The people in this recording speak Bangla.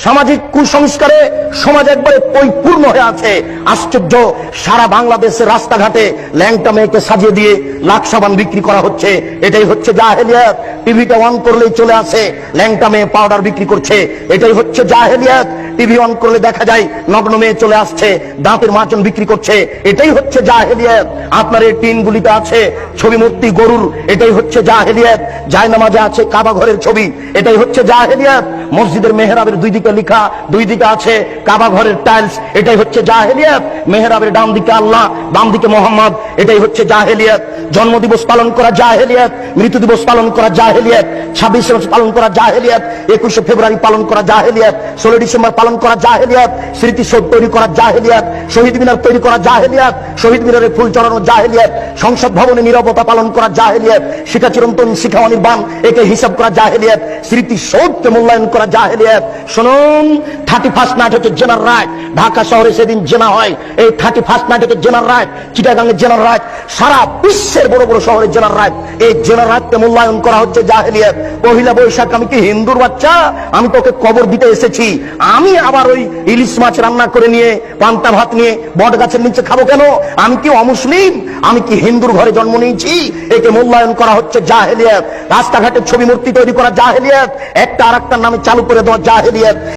সামাজিক কুসংস্কারে সমাজ একবারে পরিপূর্ণ হয়ে আছে। আশ্চর্য, সারা বাংলাদেশের রাস্তাঘাটে ল্যাংটা মেয়েকে সাজিয়ে দিয়ে লাখ সাবান বিক্রি করা হচ্ছে। এটাই হচ্ছে জাহেলিয়াত। টিভিটা অন করলেই চলে আসে ল্যাংটা মেয়ে পাউডার বিক্রি করছে। এটাই হচ্ছে জাহেলিয়াত। টিভি অন করলে দেখা যায় নগ্ন মেয়ে চলে আসছে, দাঁতের মাজন বিক্রি করছে। এটাই হচ্ছে জাহেলিয়াত। আপনার এই টিনগুলিতে আছে ছবি মূর্তি গরুর, এটাই হচ্ছে জাহেলিয়াত। জায়নামাজে আছে কাবা ঘরের ছবি, এটাই হচ্ছে জাহেলিয়াত। মসজিদের মেহরাবের দুই দিকে লেখা, দুই দিকে আছে কাবা ঘরের টাইলস, এটাই হচ্ছে জাহেলিয়াত। মেহরাবের ডান দিকে আল্লাহ, বাম দিকে মোহাম্মদ, এটাই হচ্ছে জাহেলিয়াত। জন্মদিবস পালন করা জাহেলিয়াত, মৃত্যু দিবস পালন করা জাহেলিয়াত, 26 মার্চ পালন করা জাহেলিয়াত, 21শে ফেব্রুয়ারি পালন করা জাহেলিয়াত, 16 ডিসেম্বর পালন করা জাহেলিয়াত, স্মৃতিসৌধ তৈরি করা জাহেলিয়াত, শহীদ মিনার তৈরি করা জাহেলিয়াত, শহীদ মিনারে ফুল চড়ানো জাহেলিয়াত, সংসদ ভবনে নীরবতা পালন করা জাহেলিয়াত, শিখা চিরন্তন শিখা অনির্বাণ একে হিসাব করা জাহেলিয়াত, স্মৃতিসৌধকে মূল্যায়ন করা জাহেলিয়াত। শুনুন, 31st নাইট হচ্ছে জেনার রাইট। ঢাকা শহরে সেদিন জেনা হয়, এই 31st নাইট হচ্ছে জেনার রাইট। চিটাগাংয়ের জেনার রাইট, সারা বিশ্বের বড় বড় শহরের জেনার রাইট। এই জেনার রাইটকে মূল্যায়ন করা হচ্ছে জাহেলিয়াত। পহিলা বৈশাখ আমি কি হিন্দুর বাচ্চা? আমি তোকে কবর দিতে এসেছি। আমি আবার ওই ইলিশ মাছ রান্না করে নিয়ে পান্তা ভাত নিয়ে বট গাছের নিচে খাবো কেন? আমি কি অমুসলিম? আমি কি হিন্দুর ঘরে জন্ম নিয়েছি? একে মূল্যায়ন করা হচ্ছে জাহেলিয়াত। রাস্তাঘাটে ছবি মূর্তি তৈরি করা জাহেলিয়াত, একটা আর একটার নামে চালু করে দেওয়া জাহেলিয়াত।